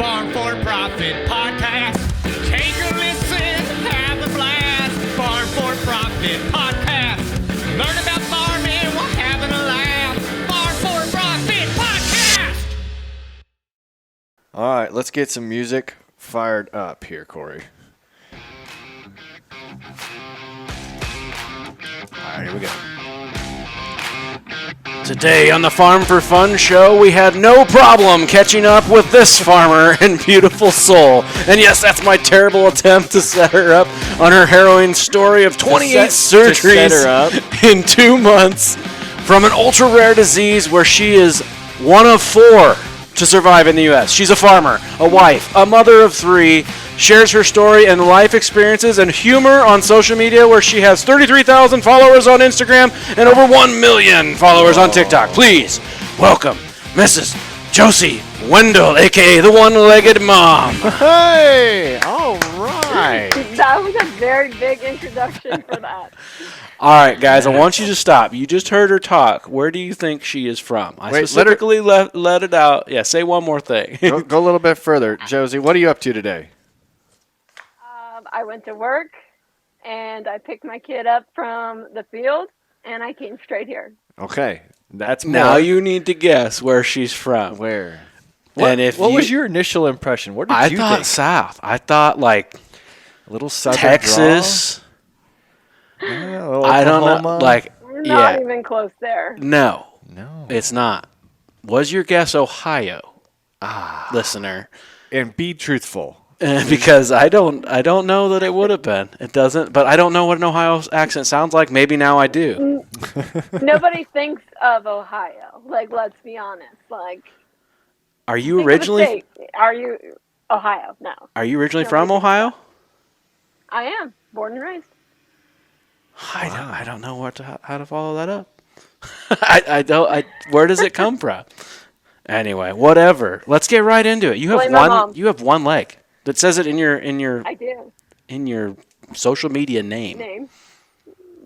Farm for Profit Podcast. Take a listen, have a blast. Farm for Profit Podcast. Learn about farming while having a laugh. Farm for Profit Podcast. All right, let's get some music fired up here, Corey. All right, here we go. Today on the Farm for Fun show, we had no problem catching up with this farmer and beautiful soul. And yes, that's my terrible attempt to set her up on her harrowing story of 28 surgeries in 2 months from an ultra-rare disease where she is one of 4 to survive in the U.S. She's a farmer, a wife, a mother of 3, shares her story and life experiences and humor on social media where she has 33,000 followers on Instagram and over 1 million followers on TikTok. Please welcome Mrs. Josie Wendel, a.k.a. the one-legged mom. Hey, all right. That was a very big introduction for that. All right, guys, I want you to stop. You just heard her talk. Where do you think she is from? I Wait, specifically let it out. Yeah, say one more thing. Go a little bit further. Josie, what are you up to today? I went to work, and I picked my kid up from the field, and I came straight here. Okay, that's Now more. you need to guess where she's from. Where? What was your initial impression? What did I you thought think? South. I thought like A little southern Texas. drawl? Yeah, a little I don't know. Oklahoma? Like, We're not yeah. even close there. No, No. it's not. Was your guess Ohio? Listener. And be truthful. Because I don't know that it would have been. It doesn't, but I don't know what an Ohio accent sounds like. Maybe now I do. Nobody thinks of Ohio. Like, let's be honest. Like, Are you think of a originally state. Are you Ohio? No. Are you originally No, from we- Ohio? I am born and raised. I don't know how to follow that up. I don't. Where does it come from? Anyway, whatever. Let's get right into it. You have Blame my mom. You have one leg. That says it in your I do. in your social media name. Name.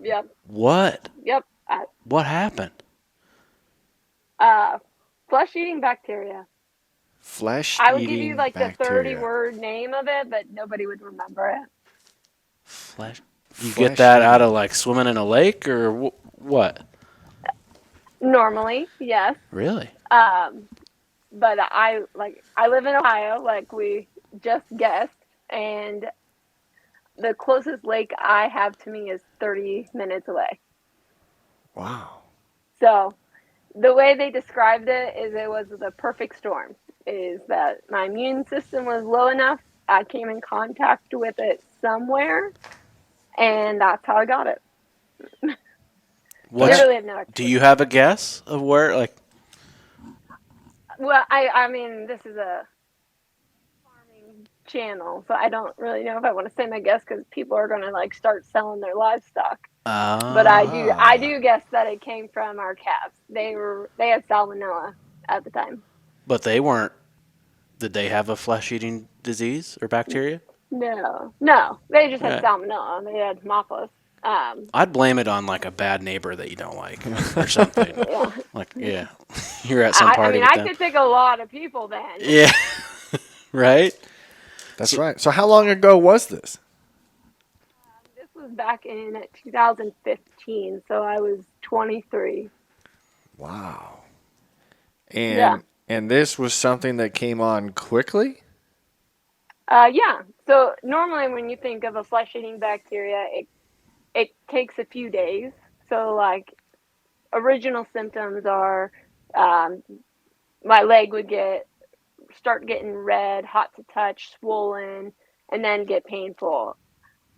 Yep. What? Yep. What happened? Flesh-eating bacteria. Flesh I would give eating you like bacteria. the 30-word name of it, but nobody would remember it. Flesh. You get that out of like swimming in a lake or what? Normally, yes. Really? But I live in Ohio, like we just guessed, and the closest lake I have to me is 30 minutes away. Wow. So the way they described it is it was the perfect storm, is that my immune system was low enough, I came in contact with it somewhere, and that's how I got it. I really have no Do you have a guess of where? Like, Well, I mean, this is a farming channel, so I don't really know if I want to say my guess because people are going to like start selling their livestock. But I do guess that it came from our calves. They had salmonella at the time. But they weren't. Did they have a flesh-eating disease or bacteria? No, they just had salmonella. They had Haemophilus. I'd blame it on like a bad neighbor that you don't like or something. Yeah. Like, yeah, you're at some party. I with them. could think a lot of people then. Yeah, right. That's right. So how long ago was this? This was back in 2015, so I was 23. Wow. And Yeah. and this was something that came on quickly? Yeah. So normally when you think of a flesh-eating bacteria, it takes a few days. So like original symptoms are my leg would start getting red, hot to touch, swollen, and then get painful.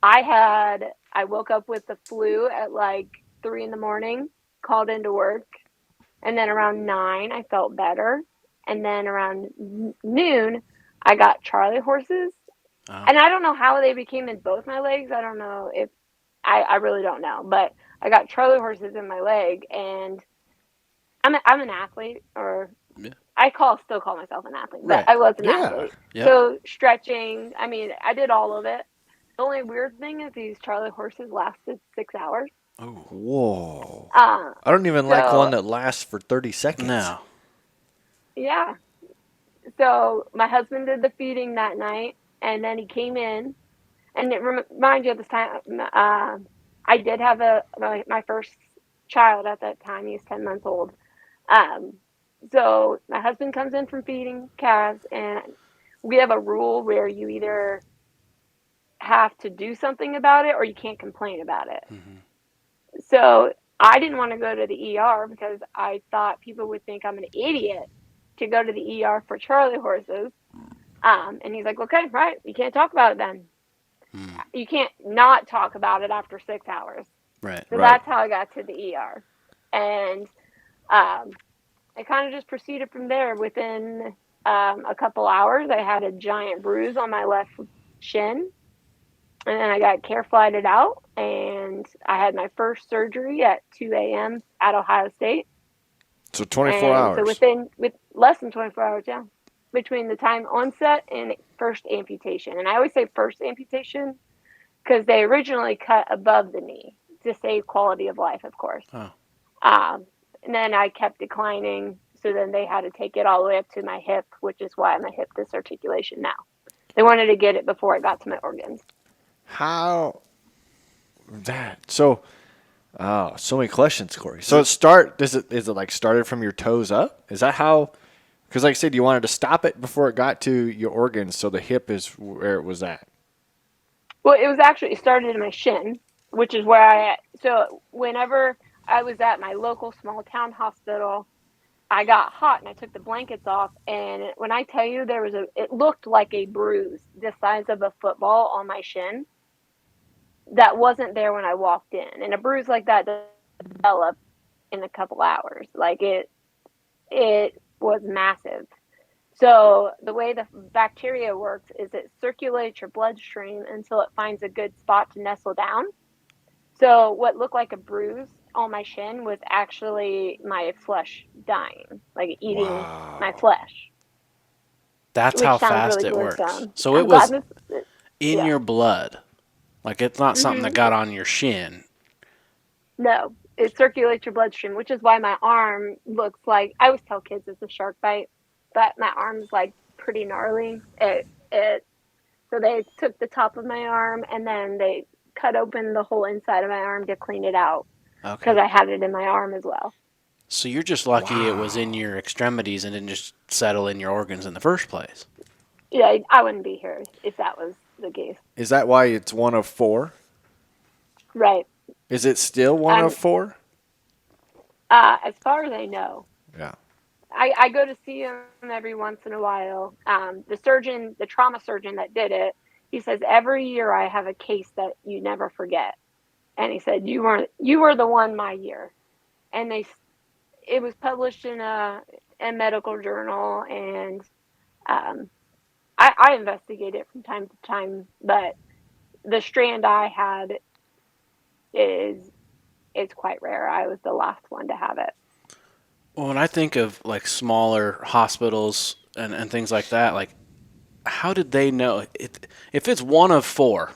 I woke up with the flu at like 3 a.m, called into work, and then around 9 I felt better, and then around noon I got Charlie horses. Oh. And I don't know how they became in both my legs. I don't know if I really don't know, but I got Charlie horses in my leg, and I'm an athlete, or Yeah. I still call myself an athlete, but Right. I was an Yeah. athlete. Yep. So stretching, I mean, I did all of it. The only weird thing is these Charlie horses lasted 6 hours. Whoa. I don't even like So- one that lasts for 30 seconds. No. Yeah. So my husband did the feeding that night, and then he came in. And remind you, at this time, I did have my first child at that time. He was 10 months old. Um, so my husband comes in from feeding calves, and we have a rule where you either have to do something about it or you can't complain about it. So I didn't want to go to the ER because I thought people would think I'm an idiot to go to the ER for Charlie horses. And he's like, okay, right, you can't talk about it then. You can't not talk about it after 6 hours. Right. So that's how I got to the ER. And I kind of just proceeded from there. Within a couple hours, I had a giant bruise on my left shin. And then I got care flighted out, and I had my first surgery at 2 a.m. at Ohio State. So 24 hours. So with less than 24 hours, yeah, between the time onset and first amputation. And I always say first amputation because they originally cut above the knee to save quality of life, of course. Oh. And then I kept declining, so then they had to take it all the way up to my hip, which is why my hip dysarticulation now. They wanted to get it before I got to my organs. How that so many questions, Corey. So is it like started from your toes up? Is that how? Because like I said, you wanted to stop it before it got to your organs, so the hip is where it was at. Well, it started in my shin, which is where so whenever I was at my local small town hospital, I got hot and I took the blankets off, and when I tell you it looked like a bruise the size of a football on my shin that wasn't there when I walked in. And a bruise like that doesn't develop in a couple hours. Like it was massive. So the way the bacteria works is it circulates your bloodstream until it finds a good spot to nestle down. So what looked like a bruise on my shin was actually my flesh dying, like eating my flesh. That's how fast really it works. gruesome. So it was in your blood. Like it's not something that got on your shin. No, it circulates your bloodstream, which is why my arm looks like, I always tell kids it's a shark bite, but my arm's like pretty gnarly. So they took the top of my arm and then they cut open the whole inside of my arm to clean it out. Because I had it in my arm as well. So you're just lucky it was in your extremities and didn't just settle in your organs in the first place. Yeah, I wouldn't be here if that was the case. Is that why it's 1 of 4? Right. Is it still 1 of 4? As far as I know. Yeah. I go to see him every once in a while. The trauma surgeon that did it, he says every year I have a case that you never forget. And he said, you were the one my year. And it was published in a medical journal, and I investigate it from time to time, but the strand I had it's quite rare. I was the last one to have it. Well, when I think of like smaller hospitals and things like that, like how did they know if it's 1 of 4?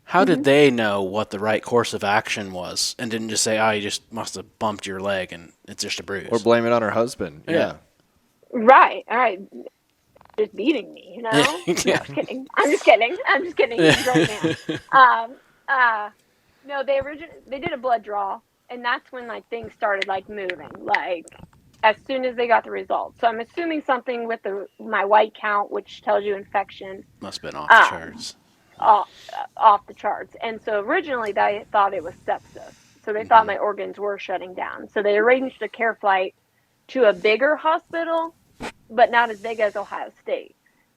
How did they know what the right course of action was and didn't just say, oh, you just must have bumped your leg and it's just a bruise? Or blame it on her husband. Yeah. Right. All right. Just beating me, you know? Yeah. I'm just kidding. He's a grown man. No, they did a blood draw, and that's when like things started like moving. Like as soon as they got the results. So I'm assuming something with my white count, which tells you infection. Must have been off the charts. Off the charts. And so originally they thought it was sepsis. So they thought my organs were shutting down. So they arranged a care flight to a bigger hospital, but not as big as Ohio State.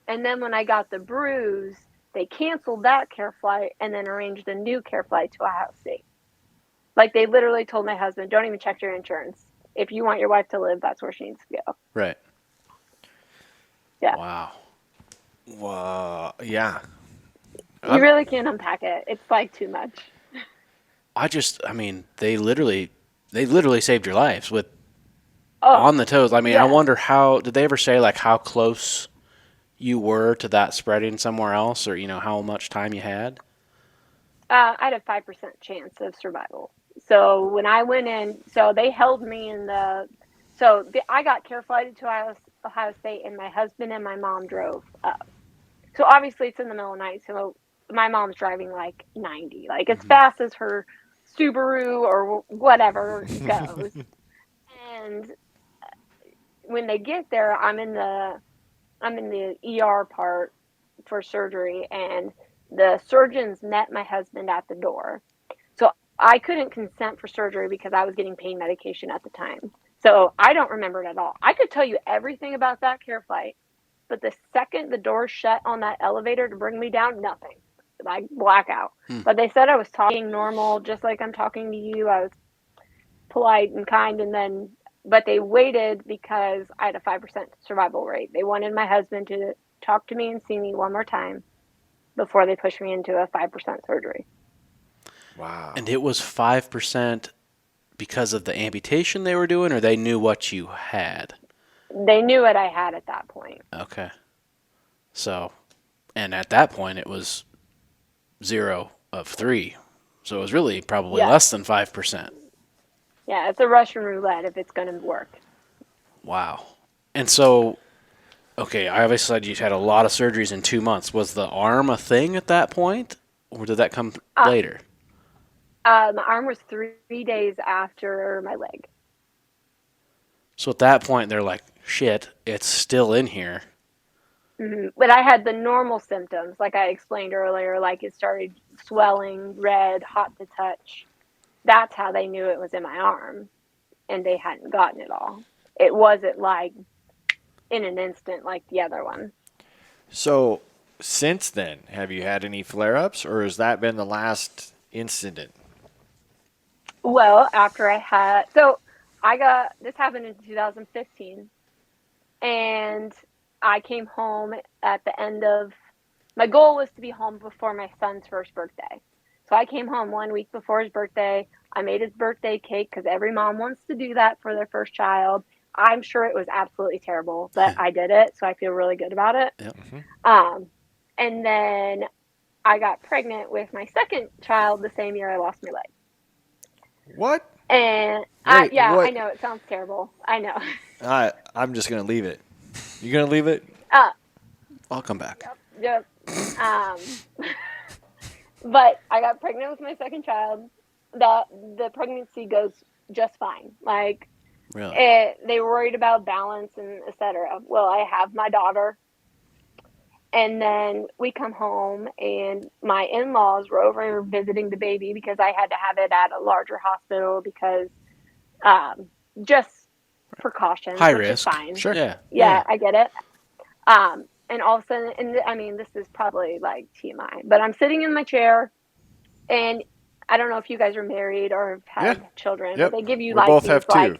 And then when I got the bruise, they canceled that care flight and then arranged a new care flight to Ohio State. Like they literally told my husband, don't even check your insurance. If you want your wife to live, that's where she needs to go. Right. Yeah. Wow. Wow. Yeah. You really can't unpack it. It's like too much. I mean, they literally saved your lives with on the toes. I mean, yeah. I wonder did they ever say like how close you were to that spreading somewhere else, or how much time you had? I had a 5% chance of survival. So when I went in, so they held me in I got care flighted to Ohio State, and my husband and my mom drove up. So obviously it's in the middle of the night, so my mom's driving like 90, like as fast as her Subaru or whatever goes. And when they get there, I'm in the ER part for surgery, and the surgeons met my husband at the door. So I couldn't consent for surgery because I was getting pain medication at the time. So I don't remember it at all. I could tell you everything about that care flight, but the second the door shut on that elevator to bring me down, nothing. Like blackout. But they said I was talking normal, just like I'm talking to you. I was polite and kind, but they waited because I had a 5% survival rate. They wanted my husband to talk to me and see me one more time before they pushed me into a 5% surgery. Wow. And it was 5% because of the amputation they were doing, or they knew what you had? They knew what I had at that point. Okay. So, and at that point, it was 0 of 3. So it was really probably less than 5%. Yeah, it's a Russian roulette if it's going to work. Wow. And so, okay, I obviously said you had a lot of surgeries in 2 months. Was the arm a thing at that point, or did that come later? My arm was 3 days after my leg. So at that point, they're like, shit, it's still in here. Mm-hmm. But I had the normal symptoms, like I explained earlier, like it started swelling, red, hot to touch. That's how they knew it was in my arm, and they hadn't gotten it all. It wasn't like in an instant like the other one. So since then, have you had any flare-ups, or has that been the last incident? Well, after this happened in 2015, and I came home at the end of, my goal was to be home before my son's first birthday. So I came home 1 week before his birthday. I made his birthday cake because every mom wants to do that for their first child. I'm sure it was absolutely terrible, but I did it, so I feel really good about it. Yep. And then I got pregnant with my second child the same year I lost my leg. What? And Wait, what? I know it sounds terrible. I know. I'm just going to leave it. You going to leave it? I'll come back. Yep. But I got pregnant with my second child. The pregnancy goes just fine. Like, Really? they were worried about balance and etc. Well, I have my daughter. And then we come home, and my in-laws were over visiting the baby because I had to have it at a larger hospital because just precautions. High which risk. Is fine. Sure. Yeah, I get it. And all of a sudden, and I mean, this is probably like TMI, but I'm sitting in my chair, and I don't know if you guys are married or have had children, Yep. but they give you We both these have two.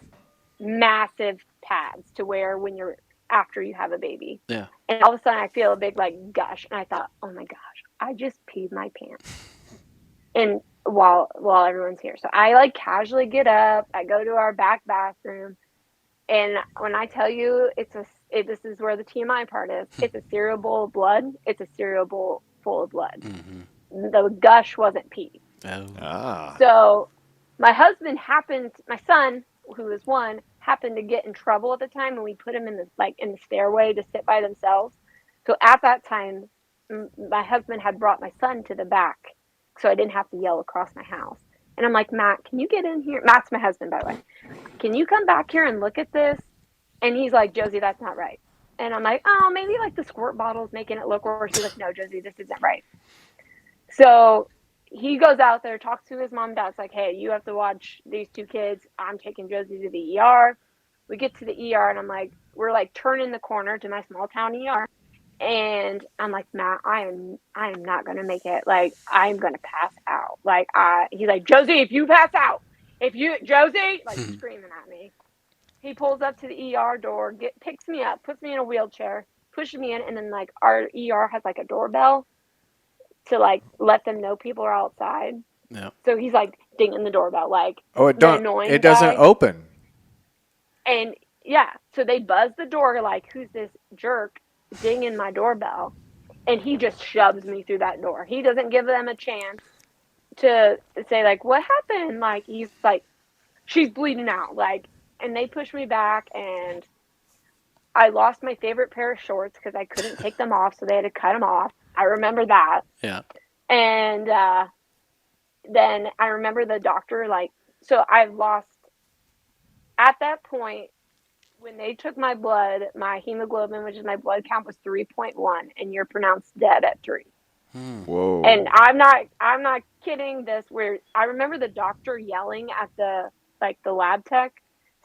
massive pads to wear when you're after you have a baby. Yeah. And all of a sudden, I feel a big gush, and I thought, oh my gosh, I just peed my pants. And while everyone's here, so I casually get up, I go to our back bathroom, and when I tell you this is where the TMI part is. It's a cereal bowl of blood. It's a cereal bowl full of blood. Mm-hmm. The gush wasn't pee. Oh. So my son, who was 1, happened to get in trouble at the time, and we put him in the stairway to sit by themselves. So at that time, my husband had brought my son to the back, so I didn't have to yell across my house. And I'm like, Matt, can you get in here? Matt's my husband, by the way. Can you come back here and look at this? And he's like, Josie, that's not right. And I'm like, oh, maybe the squirt bottle's making it look worse. He's like, no, Josie, this isn't right. So he goes out there, talks to his mom and dad's like, hey, you have to watch these 2 kids. I'm taking Josie to the ER. We get to the ER, and I'm like, we're turning the corner to my small town ER. And I'm like, Matt, I am not going to make it. I'm going to pass out. He's like, Josie, if you pass out, Josie, screaming at me. He pulls up to the ER door, picks me up, puts me in a wheelchair, pushes me in, and then our ER has a doorbell to let them know people are outside. Yeah. So he's dinging the doorbell It doesn't open. And yeah, so they buzz the door who's this jerk dinging my doorbell? And he just shoves me through that door. He doesn't give them a chance to say what happened. He's she's bleeding out. And they push me back, and I lost my favorite pair of shorts because I couldn't take them off, so they had to cut them off. I remember that. Yeah. And then I remember the doctor, like, so I've lost, at that point, when they took my blood, my hemoglobin, which is my blood count, was 3.1, and you're pronounced dead at 3. Whoa. And I'm not kidding this, where I remember the doctor yelling at the lab tech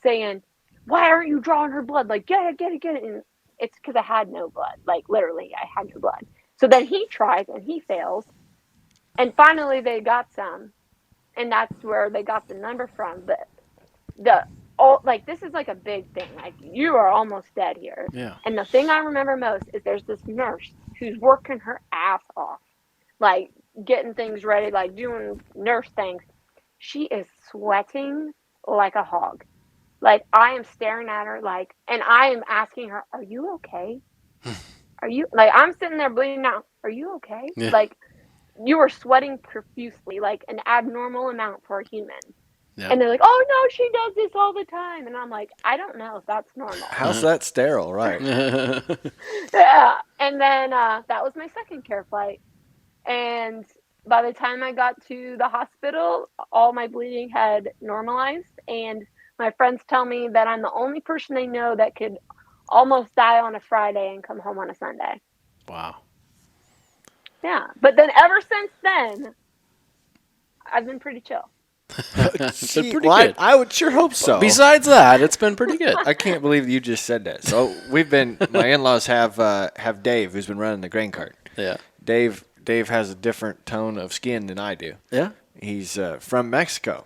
saying, "Why aren't you drawing her blood? Like, get it. And it's because I had no blood. Like, literally, I had no blood. So then he tries and he fails. And finally they got some. And that's where they got the number from. But this is like a big thing. Like, you are almost dead here. Yeah. And the thing I remember most is there's this nurse who's working her ass off, like getting things ready, like doing nurse things. She is sweating like a hog. Like, I am staring at her, like, and I am asking her, "Are you okay? Are you, like, I'm sitting there bleeding out. Are you okay? Yeah. Like, you are sweating profusely, like an abnormal amount for a human." Yeah. And they're like, "Oh no, she does this all the time." And I'm like, I don't know if that's normal. How's that sterile, right? Yeah. And then that was my second care flight. And by the time I got to the hospital, all my bleeding had normalized. And my friends tell me that I'm the only person they know that could almost die on a Friday and come home on a Sunday. Wow. Yeah. But then ever since then, I've been pretty chill. It's been pretty Well, good. I would sure hope so. Besides that, it's been pretty good. I can't believe you just said that. So my in-laws have Dave, who's been running the grain cart. Yeah. Dave has a different tone of skin than I do. Yeah. He's from Mexico.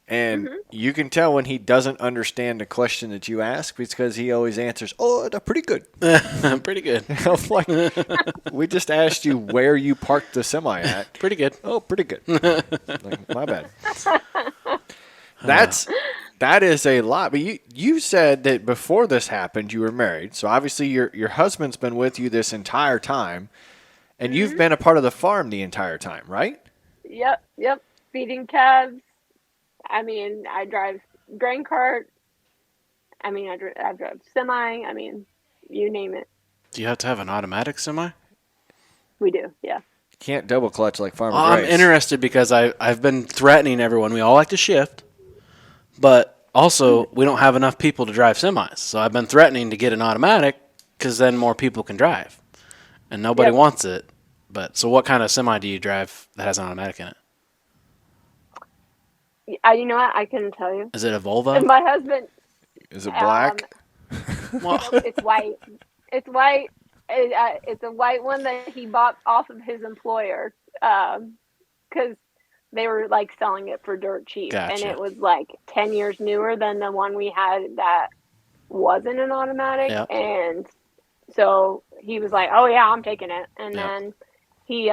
And you can tell when he doesn't understand the question that you ask because he always answers, "Oh, they're pretty good." Pretty good. I'm like, we just asked you where you parked the semi at. Pretty good. Oh, pretty good. Like, my bad. That is a lot. But you said that before this happened, you were married. So obviously your husband's been with you this entire time, and you've been a part of the farm the entire time, right? Yep. Feeding calves. I mean, I drive grain cart. I mean, I drive semi. I mean, you name it. Do you have to have an automatic semi? We do, yeah. You can't double clutch like Farmer I'm Grace. interested because I've been threatening everyone. We all like to shift, but also we don't have enough people to drive semis. So I've been threatening to get an automatic because then more people can drive, and nobody wants it. But so, what kind of semi do you drive that has an automatic in it? You know what? I couldn't tell you. Is it a Volvo? My husband. Is it black? Well, It's white. It's white. It's a white one that he bought off of his employer because they were like selling it for dirt cheap. Gotcha. And it was like 10 years newer than the one we had that wasn't an automatic. Yep. And so he was like, "Oh yeah, I'm taking it." And Yep. then he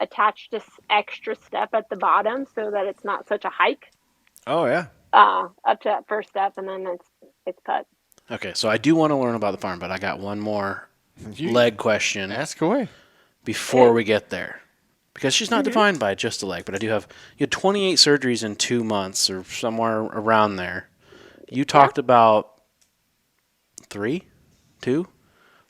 attached this extra step at the bottom so that it's not such a hike Oh, yeah. up to that first step, and then it's put. okay, so I do want to learn about the farm, but I got one more leg question Ask away. before we get there. Because she's not defined by just a leg, but you had 28 surgeries in 2 months or somewhere around there. You talked about 3? 2?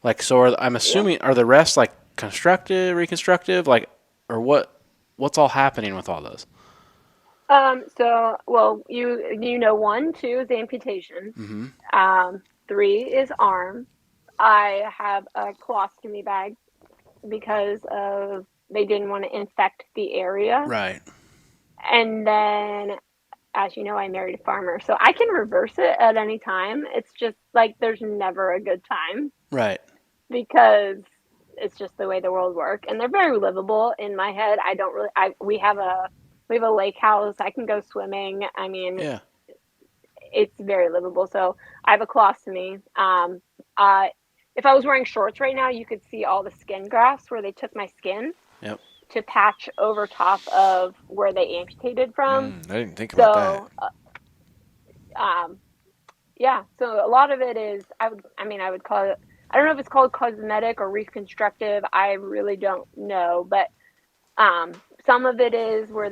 Like, so I'm assuming, are the rest like constructive, reconstructive, like, or what's all happening with all those? So, well, you know, 1, 2 is amputation. 3 is arm. I have a colostomy bag because they didn't want to infect the area. Right. And then, as you know, I married a farmer, so I can reverse it at any time. It's just like there's never a good time Right. because it's just the way the world works, and they're very livable. In my head, I don't really. We have a lake house. I can go swimming. I mean, Yeah. it's very livable. So I have a colostomy. If I was wearing shorts right now, you could see all the skin grafts where they took my skin Yep. to patch over top of where they amputated from. I didn't think about that. Yeah. So a lot of it is, I would call it, I don't know if it's called cosmetic or reconstructive. I really don't know, but some of it is where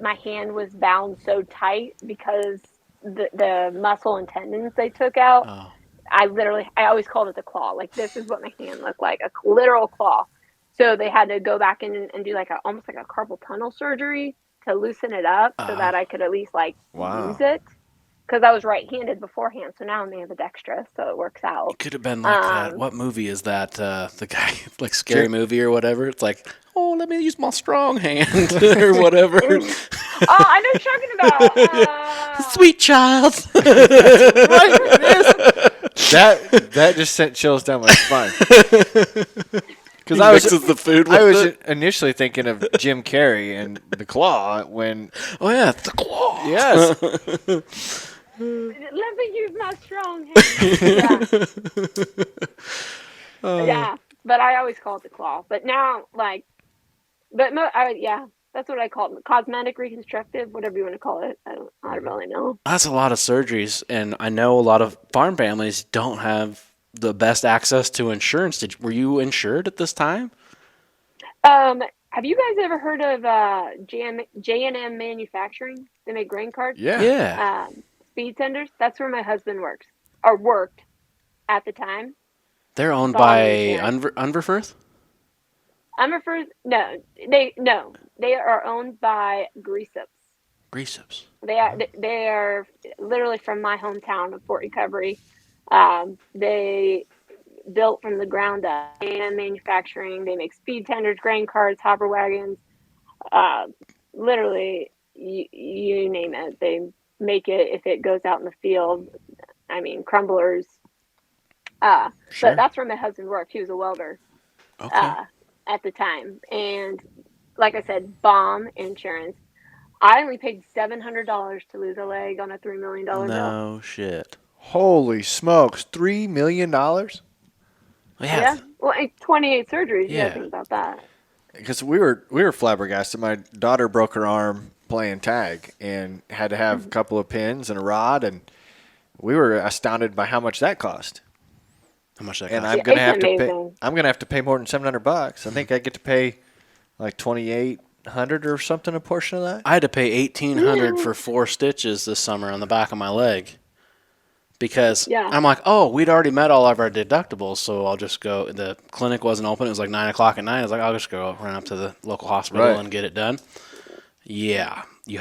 my hand was bound so tight because the muscle and tendons they took out. Oh. I always called it the claw. Like, this is what my hand looked like, a literal claw. So they had to go back in and do like almost like a carpal tunnel surgery to loosen it up so that I could at least like use Wow. it. Because I was right-handed beforehand, so now I'm ambidextrous, so it works out. It could have been like that. What movie is that? The guy, like Scary Movie or whatever. It's like, oh, let me use my strong hand or whatever. Oh, I know what you're talking about. Sweet child. That just sent chills down my spine. Because I mixes the food with I was it. initially thinking of Jim Carrey and the claw when. Oh yeah, it's the claw. Yes. Let me use my strong hand. Yeah. Yeah, but I always call it the claw. But now, like, yeah, that's what I call it. Cosmetic reconstructive, whatever you want to call it. I don't really know. That's a lot of surgeries, and I know a lot of farm families don't have the best access to insurance. Were you insured at this time? Have you guys ever heard of J&M Manufacturing? They make grain carts. Yeah. Yeah. Speed tenders. That's where my husband worked at the time. They're owned Volume by insurance. Unverfirth? They are owned by Greaseps. Greaseps. They are literally from my hometown of Fort Recovery. They built from the ground up and manufacturing. They make speed tenders, grain carts, hopper wagons. Literally, you name it. They make it if it goes out in the field. I mean, crumblers. Sure. But that's where my husband worked. He was a welder. Okay. At the time. And like I said, bomb insurance. I only paid $700 to lose a leg on a $3 million bill. No shit. Holy smokes! $3 million. Yeah. Well, 28 surgeries. You Yeah. gotta think about that. Because we were flabbergasted. My daughter broke her arm playing tag and had to have a couple of pins and a rod, and we were astounded by how much that cost. How much that And cost? I'm gonna It's have to pay. amazing. I'm gonna have to pay more than $700. I think I get to pay like $2,800 or something a portion of that. I had to pay $1,800 for 4 stitches this summer on the back of my leg. Because Yeah. I'm like, oh, we'd already met all of our deductibles, so I'll just go. The clinic wasn't open. It was like 9 o'clock at night. I was like, I'll just go run up to the local hospital Right. and get it done. Yeah, you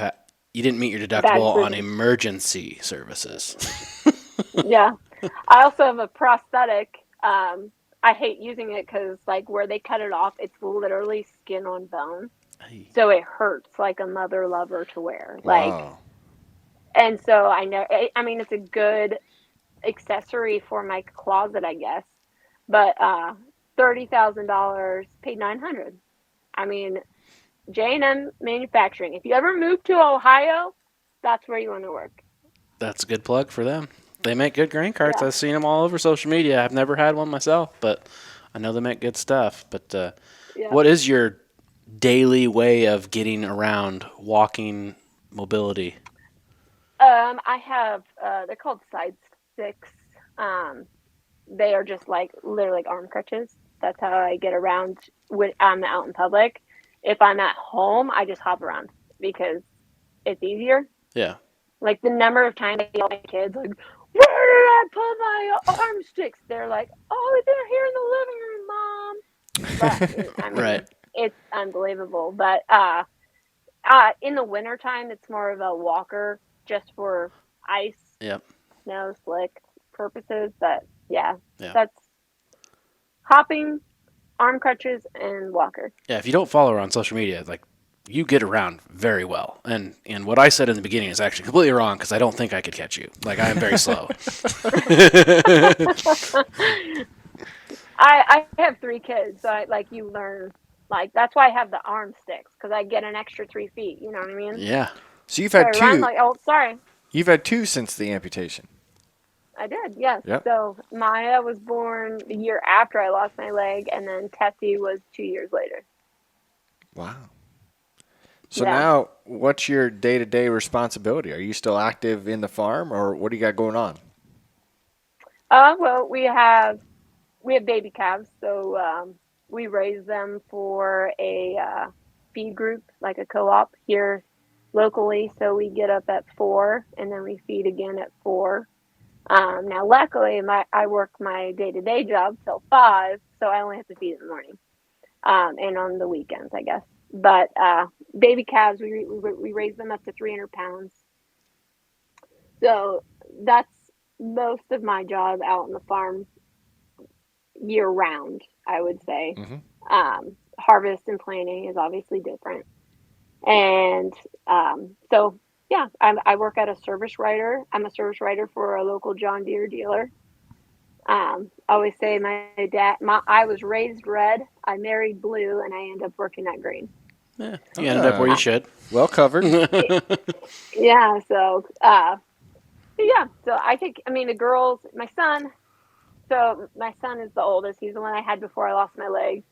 didn't meet your deductible on business. emergency services. Yeah. I also have a prosthetic. I hate using it because, like, where they cut it off, it's literally skin on bone. So it hurts like a mother lover to wear. Like, Wow. and so I know, I mean, it's a good accessory for my closet, I guess. But $30,000, paid $900. I mean, J&M Manufacturing. If you ever move to Ohio, that's where you want to work. That's a good plug for them. They make good grain carts. Yeah. I've seen them all over social media. I've never had one myself, but I know they make good stuff. But Yeah. what is your daily way of getting around, walking, mobility? I have, they're called side sticks. They are just like literally like arm crutches. That's how I get around when I'm out in public. If I'm at home, I just hop around because it's easier. Yeah. Like the number of times I yell at my kids, like, where did I put my arm sticks? They're like, oh, they're here in the living room, Mom. But, I mean, Right. It's unbelievable. But in the wintertime, it's more of a walker just for ice, Yep. snow, slick purposes. But yeah, Yeah. that's hopping, arm crutches, and walker. Yeah, if you don't follow her on social media, like, you get around very well. And what I said in the beginning is actually completely wrong because I don't think I could catch you. Like, I am very slow. I have 3 kids, so you learn. Like, that's why I have the arm sticks, because I get an extra 3 feet. You know what I mean? Yeah. So you've So had I run two. like, oh, sorry. You've had two since the amputation. I did, yes. Yep. So Maya was born the year after I lost my leg, and then Tessie was 2 years later. Wow. So Yeah. now, what's your day-to-day responsibility? Are you still active in the farm, or what do you got going on? Well, we have baby calves, so we raise them for a feed group, like a co-op here locally. So we get up at 4, and then we feed again at 4. Now, luckily, I work my day-to-day job till 5, so I only have to feed in the morning, and on the weekends, I guess. But baby calves, we raise them up to 300 pounds. So that's most of my job out on the farm year round, I would say. Harvest and planting is obviously different. And so, yeah, I work at a service writer. I'm a service writer for a local John Deere dealer. I always say I was raised red, I married blue, and I end up working at green. Yeah, you ended up where you should. Well covered. Yeah, so the girls, my son is the oldest. He's the one I had before I lost my leg.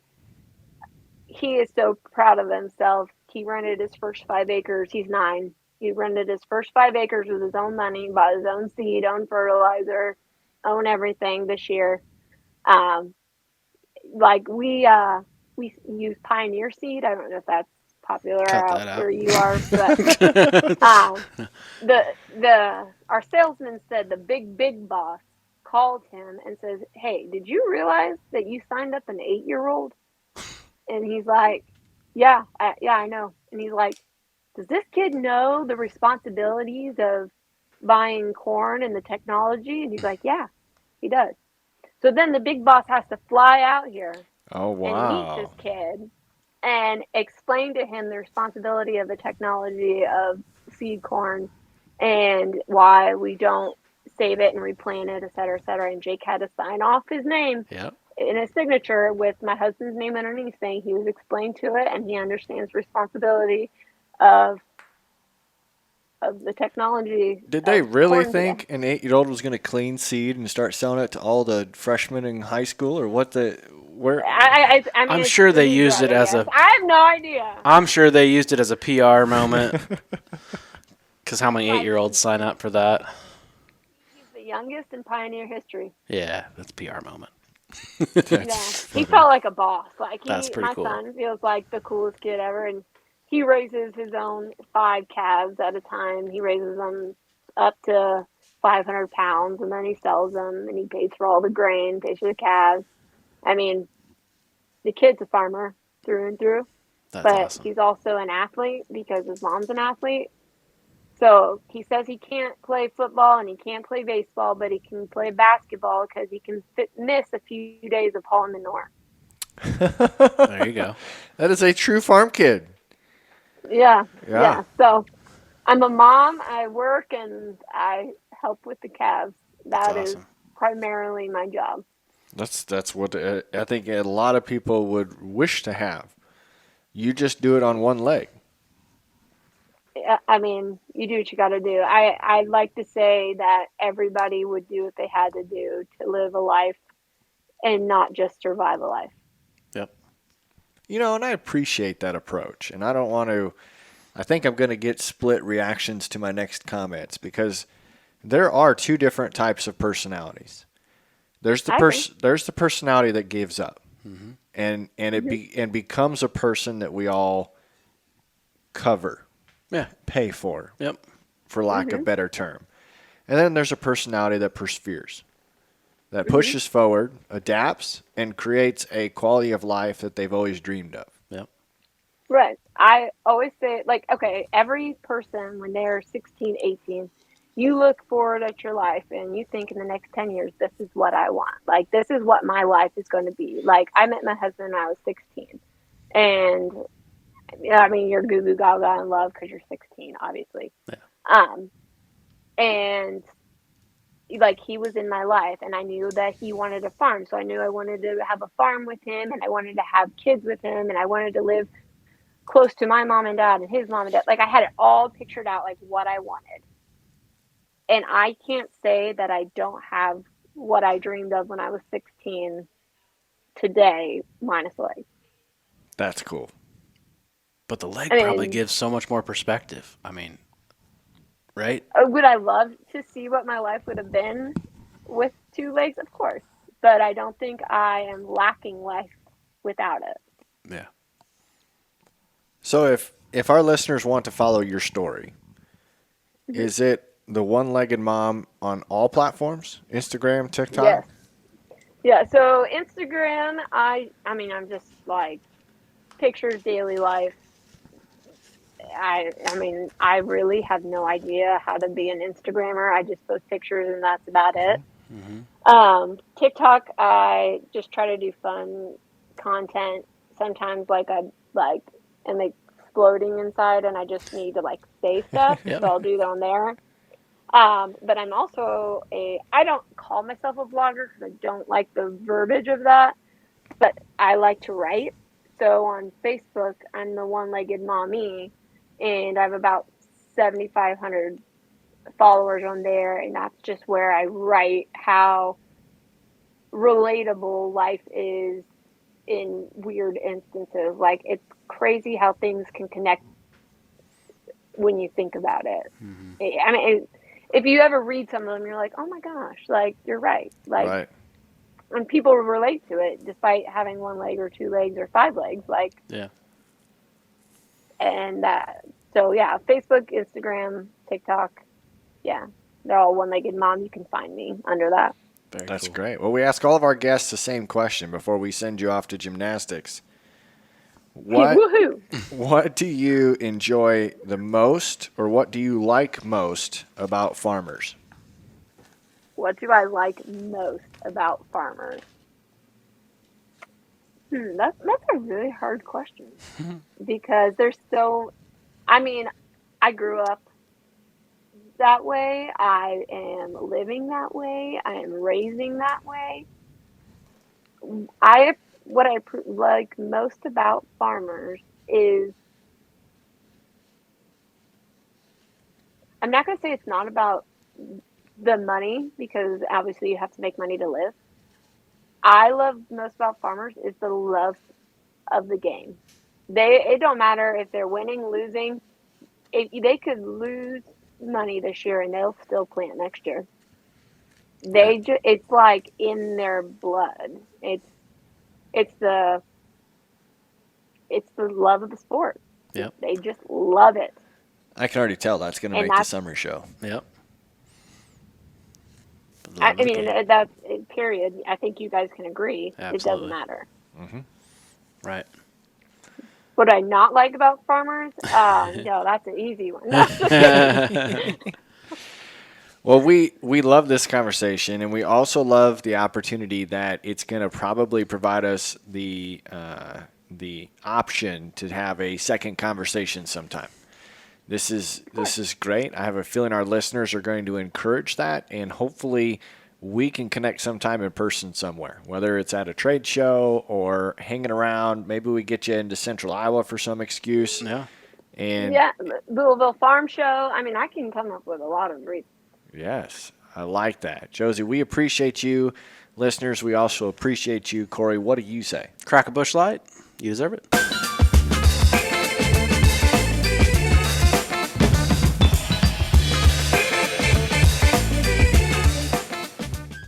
He is so proud of himself. He rented his first 5 acres. He's 9. He rented his first 5 acres with his own money, bought his own seed, own fertilizer, own everything this year. We use Pioneer seed. I don't know if that's popular out where you are, but our salesman said the big boss called him and says, "Hey, did you realize that you signed up an 8-year-old?" And he's like, "Yeah, I know." And he's like, "Does this kid know the responsibilities of buying corn and the technology?" And he's like, "Yeah, he does." So then the big boss has to fly out here and meet this kid and explain to him the responsibility of the technology of seed corn and why we don't save it and replant it, et cetera, et cetera. And Jake had to sign off his name in a signature with my husband's name underneath, saying he was explained to it and he understands responsibility of the technology. Did they really think an 8-year-old was going to clean seed and start selling it to all the freshmen in high school, or what? I'm sure they used it as a. I have no idea. I'm sure they used it as a PR moment. Because how many 8-year-olds sign up for that? He's the youngest in Pioneer history. Yeah, that's a PR moment. He felt like a boss. That's pretty cool. My son feels like the coolest kid ever, and he raises his own 5 calves at a time. He raises them up to 500 pounds, and then he sells them, and he pays for all the grain, pays for the calves. I mean, the kid's a farmer through and through, but awesome. He's also an athlete because his mom's an athlete. So he says he can't play football and he can't play baseball, but he can play basketball because he can miss a few days of hauling manure. There you go. That is a true farm kid. Yeah. So I'm a mom. I work and I help with the calves. That is primarily my job. That's what I think a lot of people would wish to have. You just do it on one leg. I mean, you do what you got to do. I'd like to say that everybody would do what they had to do to live a life and not just survive a life. Yep. And I appreciate that approach. And I don't want to, I think I'm going to get split reactions to my next comments because there are 2 different types of personalities. There's the personality that gives up, and it becomes a person that we all cover. Yeah. Pay for. Yep. For lack of a better term. And then there's a personality that perseveres, that pushes forward, adapts, and creates a quality of life that they've always dreamed of. Yep. Right. I always say, every person when they're 16, 18, you look forward at your life and you think in the next 10 years, this is what I want. This is what my life is going to be. I met my husband when I was 16. And I mean, you're goo goo gaga in love because you're 16, obviously. Yeah. And he was in my life, and I knew that he wanted a farm, so I knew I wanted to have a farm with him, and I wanted to have kids with him, and I wanted to live close to my mom and dad and his mom and dad. I had it all pictured out, what I wanted. And I can't say that I don't have what I dreamed of when I was 16 today, minus a leg. That's cool. But the leg probably gives so much more perspective. I mean, right? Would I love to see what my life would have been with 2 legs? Of course. But I don't think I am lacking life without it. Yeah. So if our listeners want to follow your story, is it the One-Legged Mom on all platforms? Instagram, TikTok? Yes. Yeah, so Instagram, I mean, I'm just like pictures, daily life. I mean, I really have no idea how to be an Instagrammer. I just post pictures and that's about it. TikTok, I just try to do fun content. Sometimes like I like am exploding inside and I just need to like say stuff. Yep. So I'll do that on there. But I'm also I don't call myself a vlogger because I don't like the verbiage of that, but I like to write. So on Facebook, I'm the one-legged mommy, and I have about 7,500 followers on there, and that's just where I write how relatable life is in weird instances. Like, it's crazy how things can connect when you think about it. I mean, if you ever read some of them, you're like, oh my gosh, like, you're right. Like, Right. and people relate to it despite having one leg or two legs or five legs. Like, Yeah. and so yeah, Facebook, Instagram, TikTok, yeah, they're all one-legged mom. You can find me under that. Very That's cool. great. Well, we ask all of our guests the same question before we send you off to gymnastics. Woohoo! What do you enjoy the most, or what do you like most about farmers? What do I like most about farmers? That's a really hard question because there's so. I mean, I grew up that way. I am living that way. I am raising that way. What I like most about farmers is, I'm not going to say it's not about the money, because obviously you have to make money to live. I love most about farmers is the love of the game. It don't matter if they're winning, losing. If they could lose money this year and they'll still plant next year. It's like in their blood. It's the love of the sport. Yep. They just love it. I can already tell that's going to And make the that's- summer show. Yep. I mean, that's period. I think you guys can agree. Absolutely. It doesn't matter. Right. What I not like about farmers? No, that's an easy one. No. Well, we love this conversation, and we also love the opportunity that it's going to probably provide us the option to have a second conversation sometime. This is great. I have a feeling our listeners are going to encourage that, and hopefully we can connect sometime in person somewhere, whether it's at a trade show or hanging around. Maybe we get you into Central Iowa for some excuse. Yeah. And Yeah, Louisville Farm Show. I mean, I can come up with a lot of reasons. yes, I like that. Josie, we appreciate you. Listeners, we also appreciate you. Corey, what do you say? Crack a bush light. You deserve it.